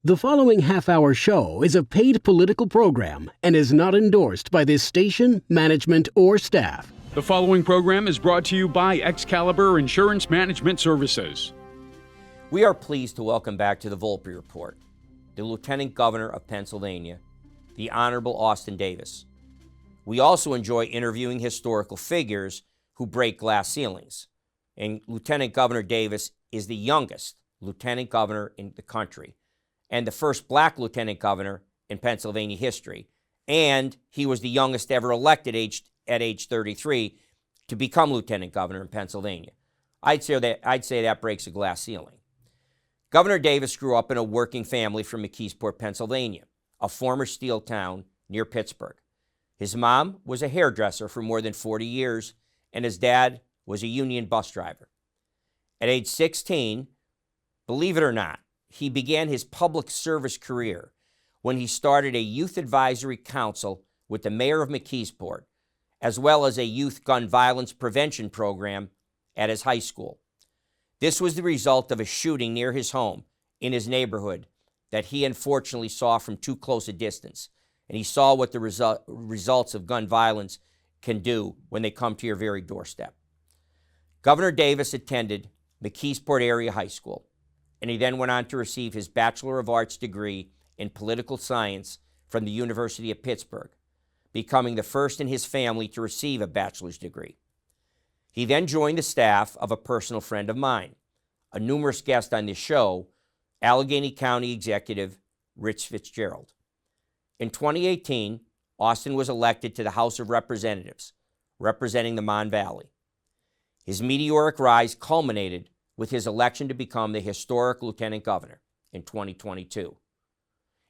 The following half-hour show is a paid political program and is not endorsed by this station, management, or staff. The following program is brought to you by Excalibur Insurance Management Services. We are pleased to welcome back to the Volpe Report the Lieutenant Governor of Pennsylvania, the Honorable Austin Davis. We also enjoy interviewing historical figures who break glass ceilings. And Lieutenant Governor Davis is the youngest lieutenant governor in the country and the first black lieutenant governor in Pennsylvania history. And he was the youngest ever elected at age 33 to become lieutenant governor in Pennsylvania. I'd say that breaks a glass ceiling. Governor Davis grew up in a working family from McKeesport, Pennsylvania, a former steel town near Pittsburgh. His mom was a hairdresser for more than 40 years, and his dad was a union bus driver. At age 16, believe it or not, he began his public service career when he started a youth advisory council with the mayor of McKeesport, as well as a youth gun violence prevention program at his high school. This was the result of a shooting near his home in his neighborhood that he unfortunately saw from too close a distance. And he saw what the results of gun violence can do when they come to your very doorstep. Governor Davis attended McKeesport Area High School, and he then went on to receive his Bachelor of Arts degree in political science from the University of Pittsburgh, becoming the first in his family to receive a bachelor's degree. He then joined the staff of a personal friend of mine, a numerous guest on this show, Allegheny County Executive Rich Fitzgerald. In 2018, Austin was elected to the House of Representatives, representing the Mon Valley. His meteoric rise culminated with his election to become the historic lieutenant governor in 2022.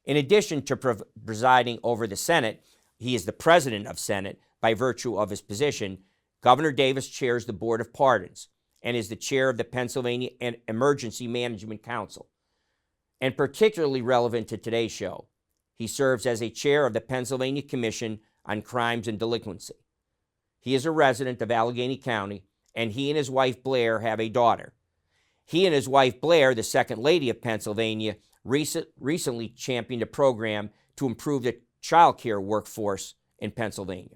In addition to presiding over the Senate, he is the president of Senate by virtue of his position. Governor Davis chairs the Board of Pardons and is the chair of the Pennsylvania Emergency Management Council. And particularly relevant to today's show, he serves as a chair of the Pennsylvania Commission on Crimes and Delinquency. He is a resident of Allegheny County, and he and his wife Blair have a daughter. He and his wife Blair, the second lady of Pennsylvania, recently championed a program to improve the child care workforce in Pennsylvania.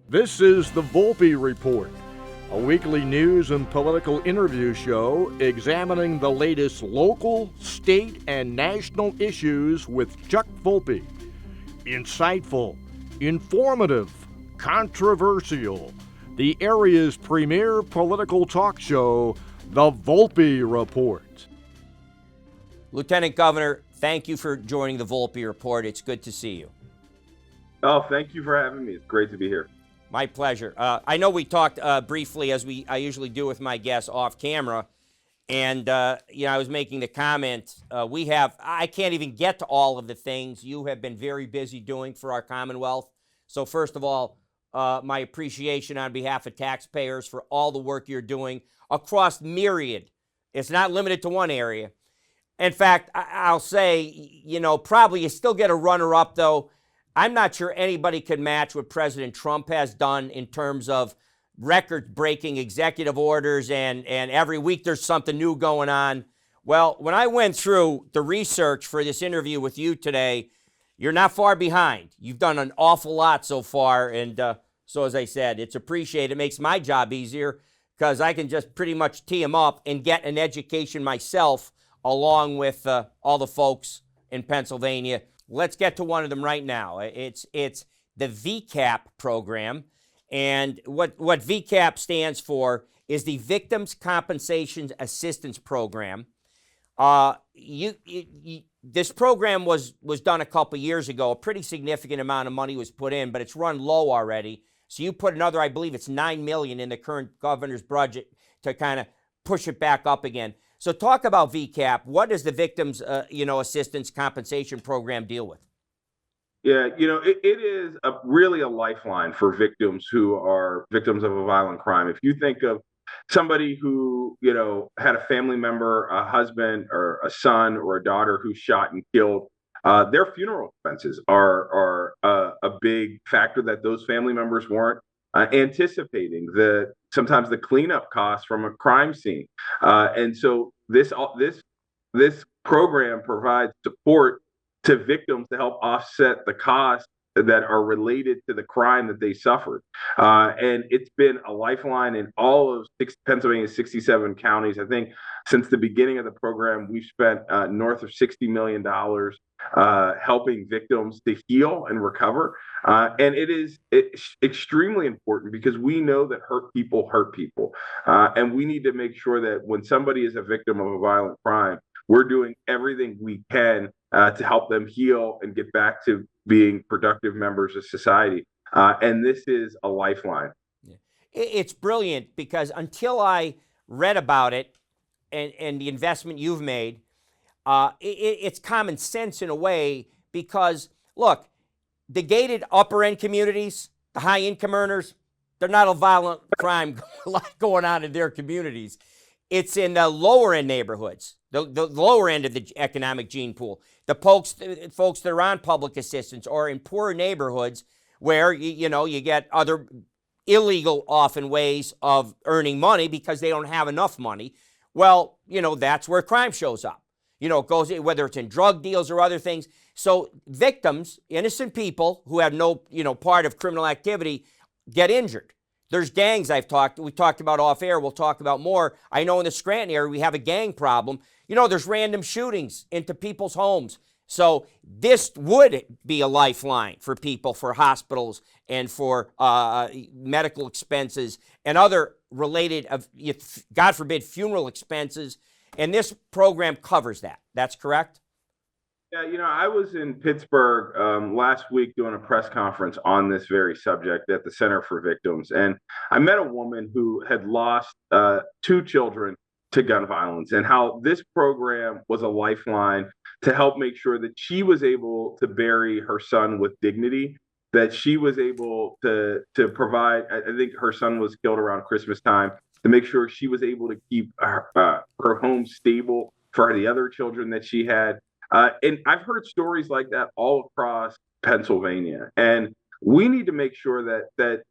This is the Volpe Report, a weekly news and political interview show examining the latest local, state, and national issues with Chuck Volpe. Insightful, informative, controversial. The area's premier political talk show, the Volpe Report. Lieutenant Governor, thank you for joining the Volpe Report. It's good to see you. Oh, thank you for having me. It's great to be here. My pleasure. I know we talked briefly, as I usually do with my guests, off camera, and I was making the comment. I can't even get to all of the things you have been very busy doing for our Commonwealth. So first of all, my appreciation on behalf of taxpayers for all the work you're doing across myriad. It's not limited to one area. In fact, I'll say, probably you still get a runner-up, though. I'm not sure anybody could match what President Trump has done in terms of record-breaking executive orders, and every week there's something new going on. Well, when I went through the research for this interview with you today, you're not far behind. You've done an awful lot so far, and so as I said, it's appreciated. It makes my job easier because I can just pretty much tee them up and get an education myself along with all the folks in Pennsylvania. Let's get to one of them right now. It's the VCAP program, and what VCAP stands for is the Victims Compensation Assistance Program. This program was done a couple years ago. A pretty significant amount of money was put in, but it's run low already. So you put another, I believe it's $9 million in the current governor's budget to kind of push it back up again. So talk about VCAP. What does the Victims Assistance Compensation Program deal with? Yeah, it is really a lifeline for victims who are victims of a violent crime. If you think of somebody who, had a family member, a husband or a son or a daughter who's shot and killed, their funeral expenses are a big factor that those family members weren't anticipating. Sometimes the cleanup costs from a crime scene, and so this this program provides support to victims to help offset the costs that are related to the crime that they suffered. And it's been a lifeline in all of Pennsylvania's 67 counties. I think since the beginning of the program, we've spent north of $60 million helping victims to heal and recover. And it's extremely important because we know that hurt people. And we need to make sure that when somebody is a victim of a violent crime, we're doing everything we can to help them heal and get back to being productive members of society. And this is a lifeline. It's brilliant because until I read about it and the investment you've made, it's common sense in a way because, look, the gated upper end communities, the high income earners, they're not a violent crime going on in their communities. It's in the lower end neighborhoods, the lower end of the economic gene pool. The folks that are on public assistance or in poorer neighborhoods where, you get other illegal often ways of earning money because they don't have enough money. Well, that's where crime shows up. It goes, whether it's in drug deals or other things. So victims, innocent people who have no, part of criminal activity get injured. There's gangs we talked about off air. We'll talk about more. I know in the Scranton area, we have a gang problem. There's random shootings into people's homes. So this would be a lifeline for people, for hospitals and for medical expenses and other related, God forbid, funeral expenses. And this program covers that. That's correct? Yeah, I was in Pittsburgh last week doing a press conference on this very subject at the Center for Victims. And I met a woman who had lost 2 children to gun violence and how this program was a lifeline to help make sure that she was able to bury her son with dignity, that she was able to provide, I think her son was killed around Christmas time, to make sure she was able to keep her home stable for the other children that she had. And I've heard stories like that all across Pennsylvania. And we need to make sure that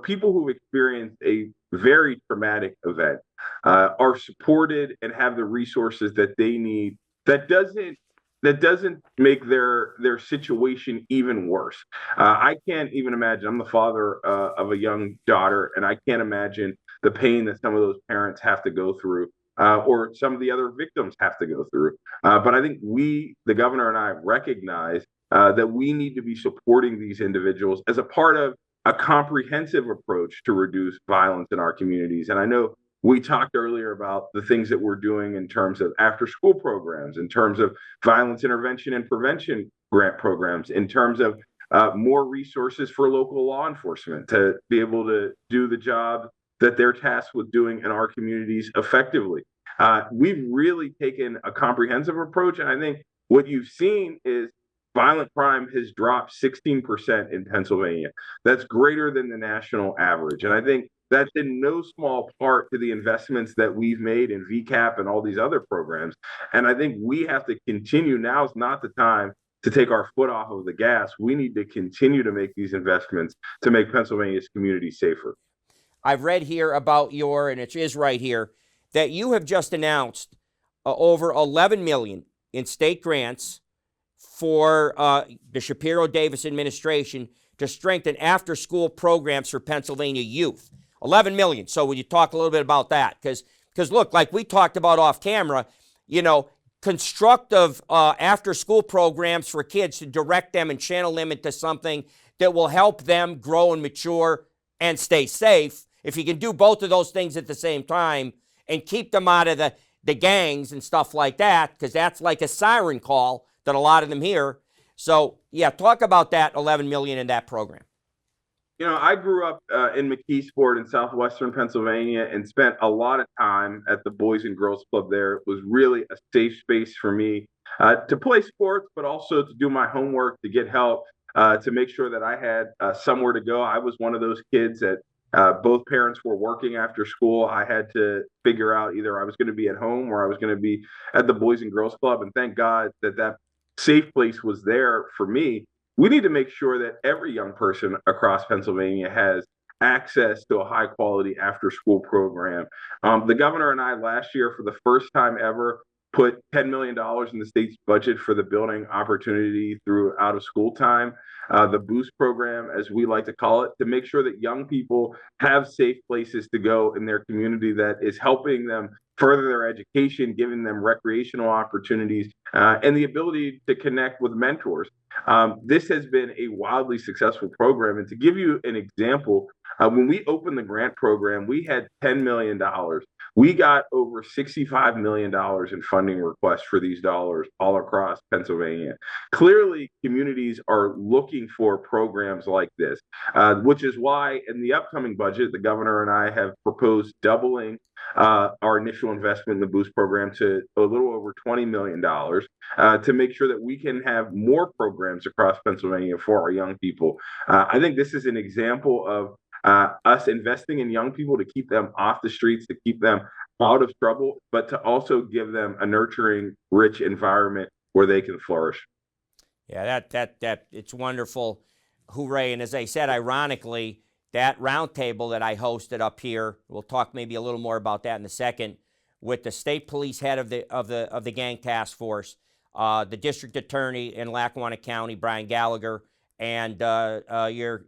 people who've experienced a very traumatic event are supported and have the resources that they need. That doesn't make their situation even worse. I can't even imagine. I'm the father of a young daughter, and I can't imagine the pain that some of those parents have to go through. Or some of the other victims have to go through. But I think the governor and I, recognize that we need to be supporting these individuals as a part of a comprehensive approach to reduce violence in our communities. And I know we talked earlier about the things that we're doing in terms of after-school programs, in terms of violence intervention and prevention grant programs, in terms of more resources for local law enforcement to be able to do the job that they're tasked with doing in our communities effectively. We've really taken a comprehensive approach, and I think what you've seen is violent crime has dropped 16% in Pennsylvania. That's greater than the national average, and I think that's in no small part to the investments that we've made in VCAP and all these other programs. And I think we have to continue. Now's not the time to take our foot off of the gas. We need to continue to make these investments to make Pennsylvania's communities safer. I've read here about and it is right here, that you have just announced over $11 million in state grants for the Shapiro-Davis Administration to strengthen after-school programs for Pennsylvania youth. $11 million. So would you talk a little bit about that? Because look, like we talked about off camera, constructive after-school programs for kids to direct them and channel them into something that will help them grow and mature and stay safe. If you can do both of those things at the same time and keep them out of the gangs and stuff like that, because that's like a siren call that a lot of them hear. So, yeah, talk about that $11 million in that program. I grew up in McKeesport in southwestern Pennsylvania and spent a lot of time at the Boys and Girls Club there. It was really a safe space for me to play sports, but also to do my homework, to get help, to make sure that I had somewhere to go. I was one of those kids that both parents were working after school. I had to figure out either I was going to be at home or I was going to be at the Boys and Girls Club. And thank God that safe place was there for me. We need to make sure that every young person across Pennsylvania has access to a high quality after school program. The governor and I last year, for the first time ever, put $10 million in the state's budget for the building opportunity through out of school time, the Boost program, as we like to call it, to make sure that young people have safe places to go in their community that is helping them further their education, giving them recreational opportunities, and the ability to connect with mentors. This has been a wildly successful program. And to give you an example, when we opened the grant program, we had $10 million. We got over $65 million in funding requests for these dollars all across Pennsylvania. Clearly, communities are looking for programs like this, which is why in the upcoming budget, the governor and I have proposed doubling our initial investment in the Boost program to a little over $20 million to make sure that we can have more programs across Pennsylvania for our young people. I think this is an example of us investing in young people to keep them off the streets, to keep them out of trouble, but to also give them a nurturing, rich environment where they can flourish. Yeah, that it's wonderful. Hooray. And as I said, ironically, that roundtable that I hosted up here, we'll talk maybe a little more about that in a second, with the state police head of the gang task force, the district attorney in Lackawanna County, Brian Gallagher, and your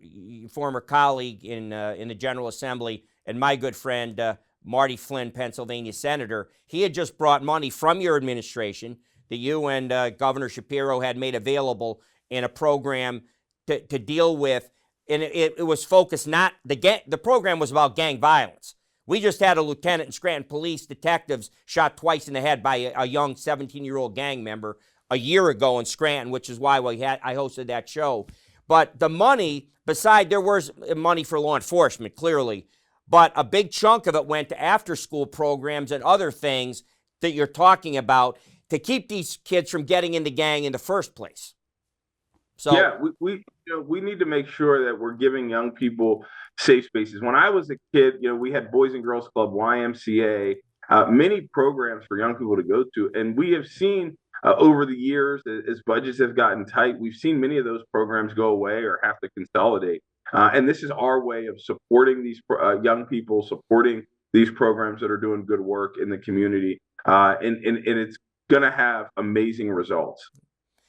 former colleague in the General Assembly, and my good friend Marty Flynn, Pennsylvania Senator. He had just brought money from your administration that you and Governor Shapiro had made available in a program to deal with, and it was focused not, the program was about gang violence. We just had a lieutenant in Scranton Police Detectives shot twice in the head by a young 17-year-old gang member a year ago in Scranton, which is why I hosted that show. But the money, there was money for law enforcement, clearly, but a big chunk of it went to after-school programs and other things that you're talking about to keep these kids from getting into gang in the first place. So yeah, we need to make sure that we're giving young people safe spaces. When I was a kid, we had Boys and Girls Club, YMCA, many programs for young people to go to, and we have seen over the years, as budgets have gotten tight, we've seen many of those programs go away or have to consolidate. And this is our way of supporting these young people, supporting these programs that are doing good work in the community. And it's going to have amazing results.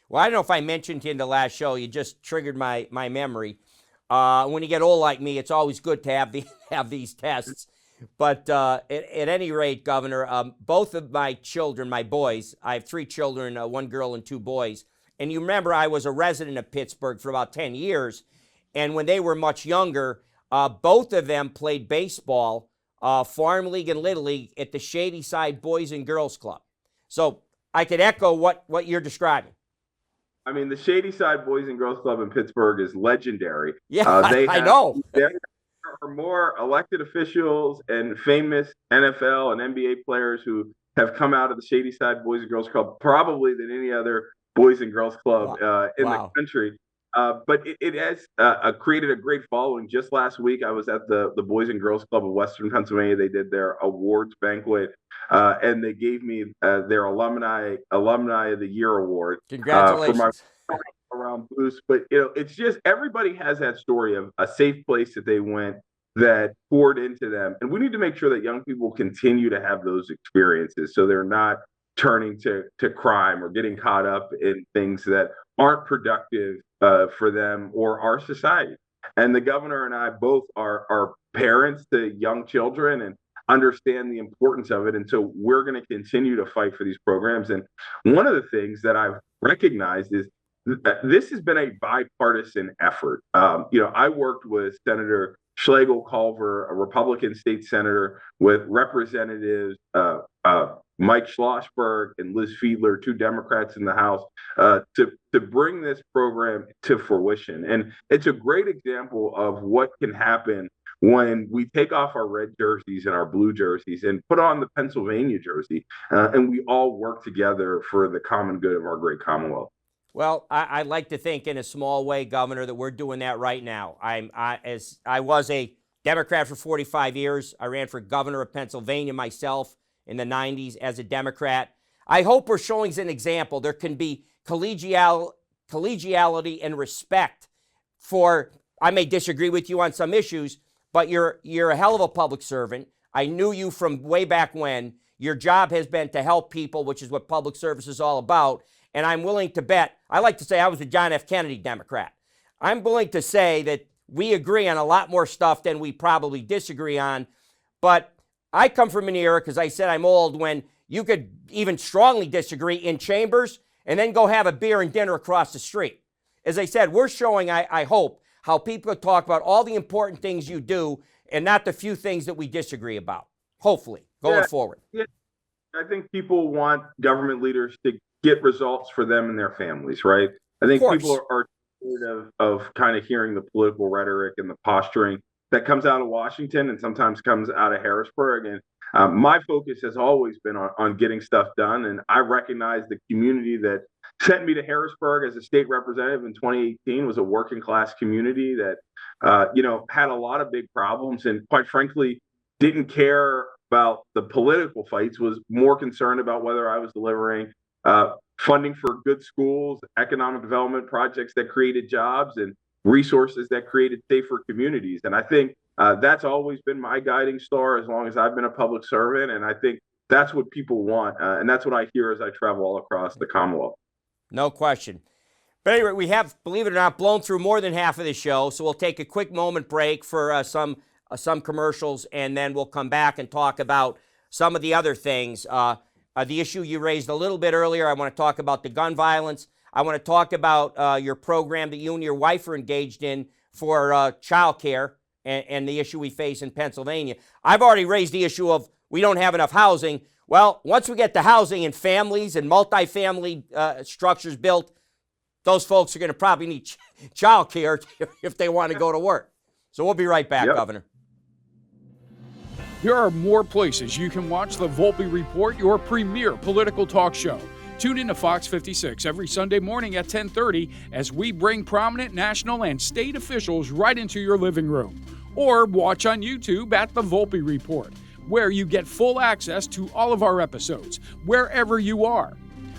Well, I don't know if I mentioned to you in the last show, you just triggered my memory. When you get old like me, it's always good to have these tests. But at any rate, Governor, both of my children, my boys, I have 3 children, 1 girl and 2 boys. And you remember I was a resident of Pittsburgh for about 10 years. And when they were much younger, both of them played baseball, Farm League and Little League at the Shady Side Boys and Girls Club. So I could echo what you're describing. I mean, the Shady Side Boys and Girls Club in Pittsburgh is legendary. Yeah, I know. There are more elected officials and famous NFL and NBA players who have come out of the Shady Side Boys and Girls Club probably than any other Boys and Girls Club in the country. But it has created a great following. Just last week, I was at the Boys and Girls Club of Western Pennsylvania. They did their awards banquet, and they gave me their Alumni of the Year award. Congratulations. For my around Boost. But it's just everybody has that story of a safe place that they went that poured into them, and we need to make sure that young people continue to have those experiences, so they're not turning to crime or getting caught up in things that aren't productive for them or our society. And the governor and I both are parents to young children and understand the importance of it. And so we're going to continue to fight for these programs. And one of the things that I've recognized is that this has been a bipartisan effort. I worked with Senator Schlegel Culver, a Republican state senator, with Representatives Mike Schlossberg and Liz Fiedler, 2 Democrats in the House, to bring this program to fruition. And it's a great example of what can happen when we take off our red jerseys and our blue jerseys and put on the Pennsylvania jersey, and we all work together for the common good of our great Commonwealth. Well, I'd like to think in a small way, Governor, that we're doing that right now. I was a Democrat for 45 years. I ran for governor of Pennsylvania myself in the 90s as a Democrat. I hope we're showing as an example there can be collegiality and respect for, I may disagree with you on some issues, but you're a hell of a public servant. I knew you from way back when. Your job has been to help people, which is what public service is all about. And I'm willing to bet, I like to say I was a John F. Kennedy Democrat. I'm willing to say that we agree on a lot more stuff than we probably disagree on. But I come from an era, because I said I'm old, when you could even strongly disagree in chambers and then go have a beer and dinner across the street. As I said, we're showing, I hope, how people talk about all the important things you do and not the few things that we disagree about, hopefully, going forward. Yeah, I think people want government leaders to get results for them and their families, right? I think people are tired of kind of hearing the political rhetoric and the posturing that comes out of Washington and sometimes comes out of Harrisburg. And my focus has always been on getting stuff done. And I recognize the community that sent me to Harrisburg as a state representative in 2018 was a working class community that, had a lot of big problems and quite frankly, didn't care about the political fights, was more concerned about whether I was delivering funding for good schools, economic development projects that created jobs, and resources that created safer communities. And I think that's always been my guiding star as long as I've been a public servant. And I think that's what people want. And that's what I hear as I travel all across the Commonwealth. No question. But anyway, we have, believe it or not, blown through more than half of the show. So we'll take a quick moment break for some commercials, and then we'll come back and talk about some of the other things. The issue you raised a little bit earlier, I want to talk about the gun violence. I want to talk about your program that you and your wife are engaged in for child care and the issue we face in Pennsylvania. I've already raised the issue of we don't have enough housing. Well, once we get the housing and families and multifamily structures built, those folks are going to probably need child care if they want to go to work. So we'll be right back, Governor. There are more places you can watch the Volpe Report, your premier political talk show. Tune in to Fox 56 every Sunday morning at 10:30 as we bring prominent national and state officials right into your living room. Or watch on YouTube at the Volpe Report, where you get full access to all of our episodes, wherever you are.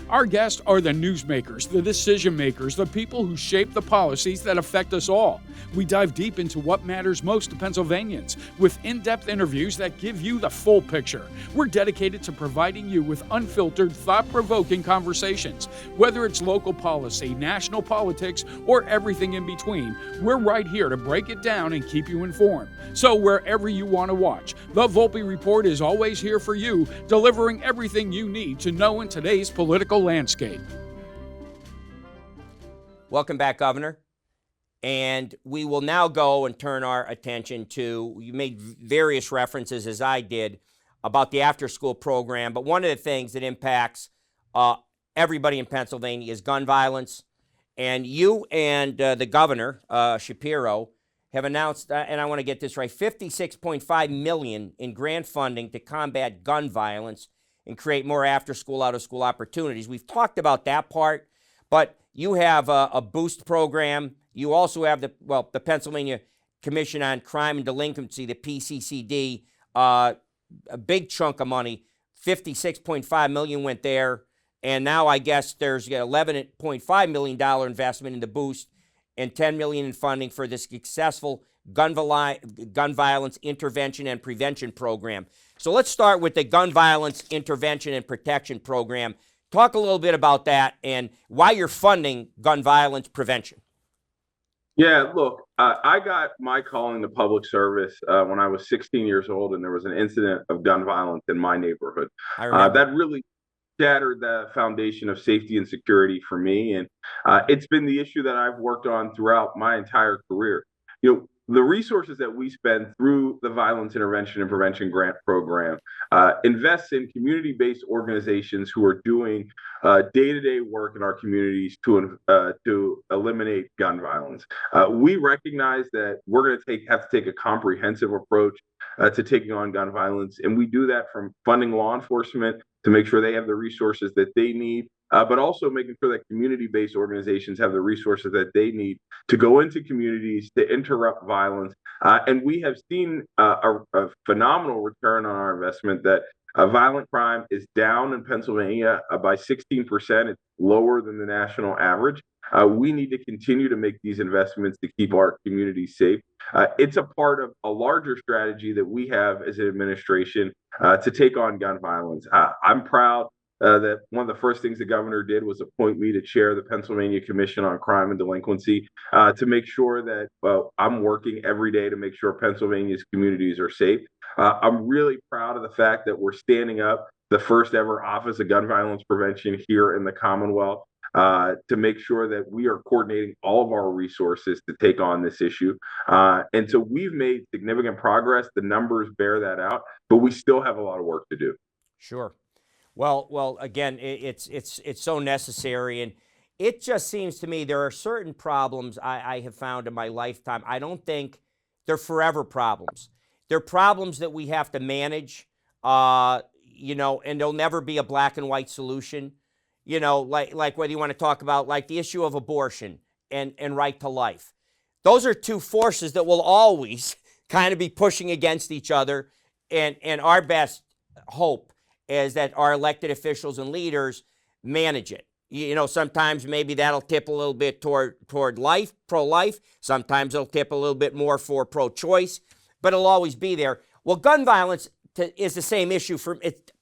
Our guests are the newsmakers, the decision makers, the people who shape the policies that affect us all. We dive deep into what matters most to Pennsylvanians with in-depth interviews that give you the full picture. We're dedicated to providing you with unfiltered, thought-provoking conversations. Whether it's local policy, national politics, or everything in between, we're right here to break it down and keep you informed. So wherever you want to watch, the Volpe Report is always here for you, delivering everything you need to know in today's political landscape. Welcome back, Governor. And we will now go and turn our attention to, you made various references, as I did, about the after-school program. But one of the things that impacts everybody in Pennsylvania is gun violence. And you and the governor, Shapiro, have announced, and I want to get this right, $56.5 million in grant funding to combat gun violence and create more after-school, out-of-school opportunities. We've talked about that part, but you have a boost program. You also have the Pennsylvania Commission on Crime and Delinquency, the PCCD, a big chunk of money, $56.5 million went there, and now I guess there's $11.5 million investment in the boost and $10 million in funding for the successful gun violence intervention and prevention program. So let's start with the gun violence intervention and protection program. Talk a little bit about that and why you're funding gun violence prevention. Yeah, look, I got my calling to public service when I was 16 years old, and there was an incident of gun violence in my neighborhood. That really shattered the foundation of safety and security for me, and it's been the issue that I've worked on throughout my entire career. The resources that we spend through the Violence Intervention and Prevention Grant Program invests in community-based organizations who are doing day-to-day work in our communities to eliminate gun violence. We recognize that we're going to have to take a comprehensive approach to taking on gun violence, and we do that from funding law enforcement to make sure they have the resources that they need, but also making sure that community-based organizations have the resources that they need to go into communities to interrupt violence. And we have seen a phenomenal return on our investment that violent crime is down in Pennsylvania by 16%. It's lower than the national average. We need to continue to make these investments to keep our communities safe. it's a part of a larger strategy that we have as an administration to take on gun violence. I'm proud that one of the first things the governor did was appoint me to chair the Pennsylvania Commission on Crime and Delinquency to make sure that I'm working every day to make sure Pennsylvania's communities are safe. I'm really proud of the fact that we're standing up the first ever Office of Gun Violence Prevention here in the Commonwealth to make sure that we are coordinating all of our resources to take on this issue. And so we've made significant progress. The numbers bear that out, but we still have a lot of work to do. Sure. Well, again, it's so necessary, and it just seems to me there are certain problems I have found in my lifetime. I don't think they're forever problems. They're problems that we have to manage, and there'll never be a black and white solution. Like whether you want to talk about like the issue of abortion and right to life. Those are two forces that will always kind of be pushing against each other, and our best hope is that our elected officials and leaders manage it. Sometimes maybe that'll tip a little bit toward life, pro-life. Sometimes it'll tip a little bit more for pro-choice, but it'll always be there. Well, gun violence is the same issue.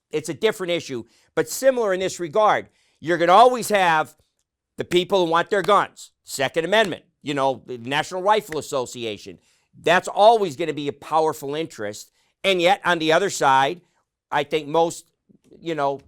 It's a different issue, but similar in this regard. You're going to always have the people who want their guns. Second Amendment, the National Rifle Association. That's always going to be a powerful interest. And yet, on the other side, I think most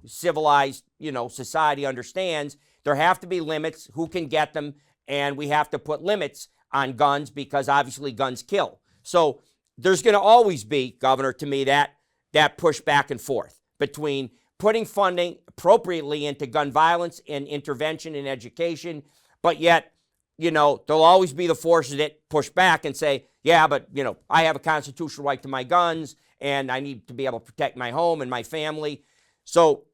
civilized, society understands there have to be limits, who can get them, and we have to put limits on guns because obviously guns kill. So there's going to always be, Governor, to me, that push back and forth between putting funding appropriately into gun violence and intervention and education, but yet, there'll always be the forces that push back and say, yeah, but, I have a constitutional right to my guns, and I need to be able to protect my home and my family. So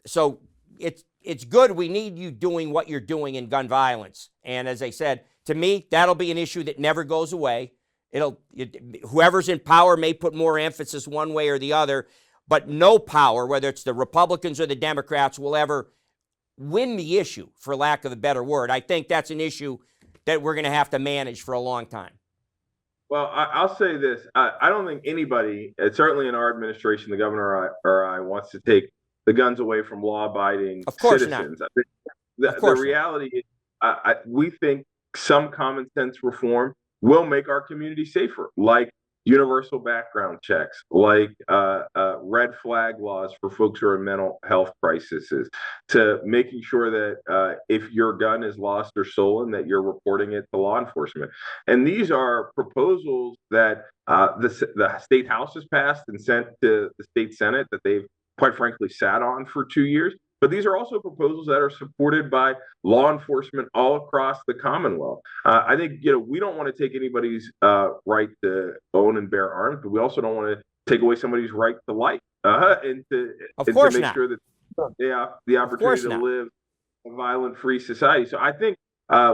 it's good. We need you doing what you're doing in gun violence. And as I said, to me, that'll be an issue that never goes away. Whoever's in power may put more emphasis one way or the other, but no power, whether it's the Republicans or the Democrats, will ever win the issue, for lack of a better word. I think that's an issue that we're going to have to manage for a long time. Well, I'll say this. I don't think anybody, certainly in our administration, the governor or I wants to take the guns away from law-abiding citizens. Not. The reality is we think some common sense reform will make our community safer, like universal background checks, like red flag laws for folks who are in mental health crises, to making sure that if your gun is lost or stolen, that you're reporting it to law enforcement. And these are proposals that the state house has passed and sent to the state senate that they've quite frankly sat on for 2 years. But these are also proposals that are supported by law enforcement all across the Commonwealth. I think, we don't want to take anybody's right to own and bear arms, but we also don't want to take away somebody's right to life and to make sure that they have the opportunity to live a violent-free society. So I think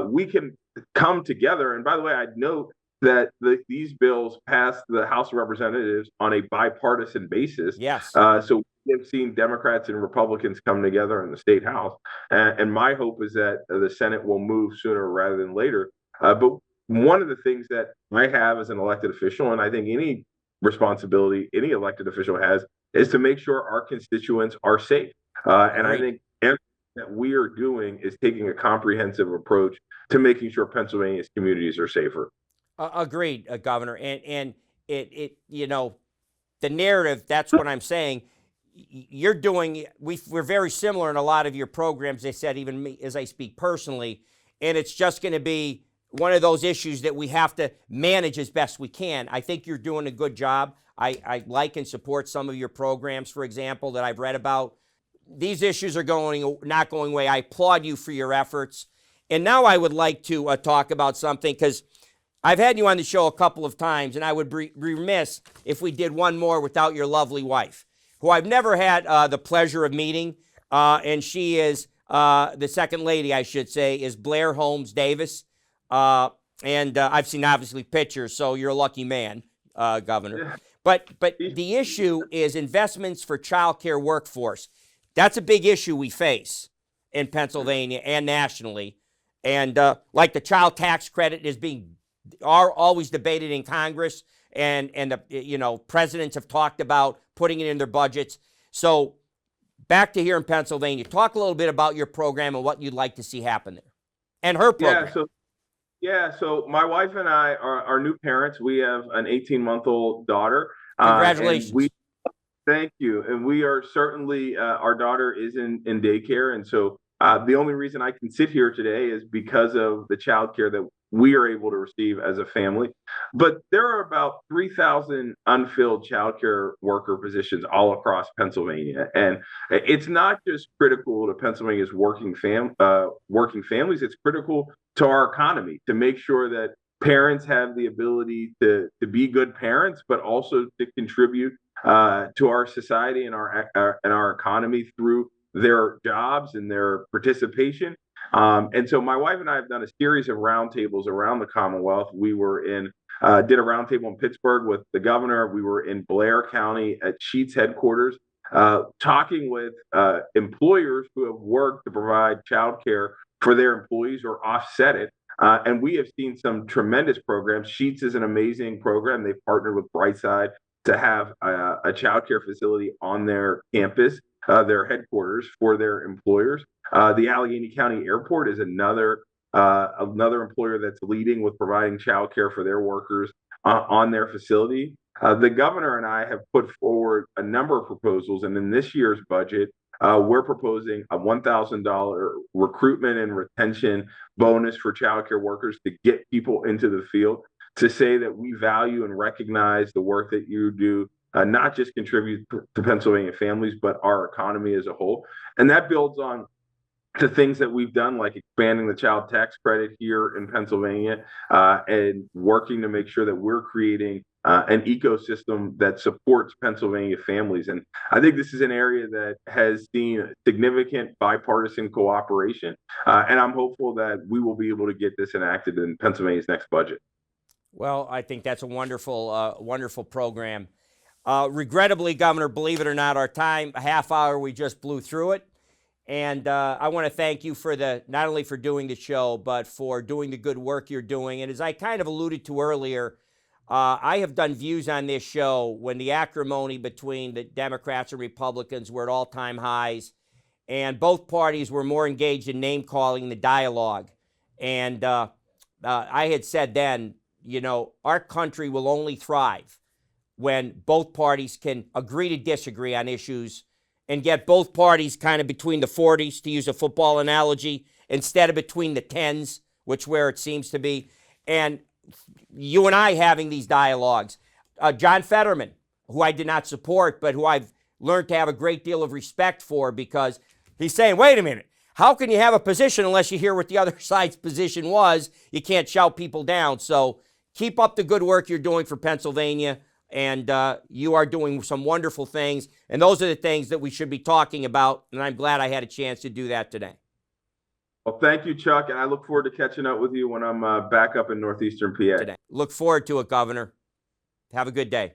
we can come together. And by the way, I'd note that these bills passed the House of Representatives on a bipartisan basis. Yes. So we've seen Democrats and Republicans come together in the state house. And my hope is that the Senate will move sooner rather than later. But one of the things that I have as an elected official, and I think any responsibility any elected official has, is to make sure our constituents are safe. And I think everything that we are doing is taking a comprehensive approach to making sure Pennsylvania's communities are safer. Agreed, Governor. And it the narrative, that's what I'm saying. You're doing, we're very similar in a lot of your programs, they said, even me, as I speak personally, and it's just going to be one of those issues that we have to manage as best we can. I think you're doing a good job. I like and support some of your programs, for example, that I've read about. These issues are not going away. I applaud you for your efforts. And now I would like to talk about something, because I've had you on the show a couple of times, and I would be remiss if we did one more without your lovely wife, who I've never had the pleasure of meeting, and she is the second lady, I should say, is Blair Holmes Davis, and I've seen obviously pictures, so you're a lucky man, Governor. But the issue is investments for child care workforce. That's a big issue we face in Pennsylvania and nationally, and like the child tax credit is being are always debated in Congress, and the presidents have talked about putting it in their budgets. So back to here in Pennsylvania. Talk a little bit about your program and what you'd like to see happen there, and her program. So my wife and I are new parents. We have an 18-month-old daughter. Congratulations. Thank you. And we are certainly, our daughter is in daycare. And so the only reason I can sit here today is because of the childcare that we are able to receive as a family. But there are about 3,000 unfilled childcare worker positions all across Pennsylvania. And it's not just critical to Pennsylvania's working families, it's critical to our economy to make sure that parents have the ability to be good parents, but also to contribute to our society and our economy through their jobs and their participation. And so my wife and I have done a series of roundtables around the Commonwealth. We were did a roundtable in Pittsburgh with the governor. We were in Blair County at Sheetz headquarters, talking with employers who have worked to provide childcare for their employees or offset it. And we have seen some tremendous programs. Sheetz is an amazing program. They've partnered with Brightside to have a childcare facility on their campus, their headquarters for their employers. The Allegheny County Airport is another employer that's leading with providing childcare for their workers on their facility. The governor and I have put forward a number of proposals, and in this year's budget, we're proposing a $1,000 recruitment and retention bonus for childcare workers to get people into the field, to say that we value and recognize the work that you do, not just contribute to Pennsylvania families, but our economy as a whole. And that builds on to things that we've done, like expanding the child tax credit here in Pennsylvania, and working to make sure that we're creating an ecosystem that supports Pennsylvania families. And I think this is an area that has seen significant bipartisan cooperation, and I'm hopeful that we will be able to get this enacted in Pennsylvania's next budget. Well, I think that's a wonderful program. Regrettably, Governor, believe it or not, our time, a half hour, we just blew through it. And I want to thank you for not only for doing the show, but for doing the good work you're doing. And as I kind of alluded to earlier, I have done views on this show when the acrimony between the Democrats and Republicans were at all-time highs, and both parties were more engaged in name-calling than dialogue. And I had said then, our country will only thrive when both parties can agree to disagree on issues and get both parties kind of between the 40s, to use a football analogy, instead of between the 10s, which where it seems to be. And you and I having these dialogues. John Fetterman, who I did not support, but who I've learned to have a great deal of respect for, because he's saying, wait a minute, how can you have a position unless you hear what the other side's position was? You can't shout people down. So keep up the good work you're doing for Pennsylvania. And you are doing some wonderful things. And those are the things that we should be talking about. And I'm glad I had a chance to do that today. Well, thank you, Chuck. And I look forward to catching up with you when I'm back up in northeastern PA. Today. Look forward to it, Governor. Have a good day.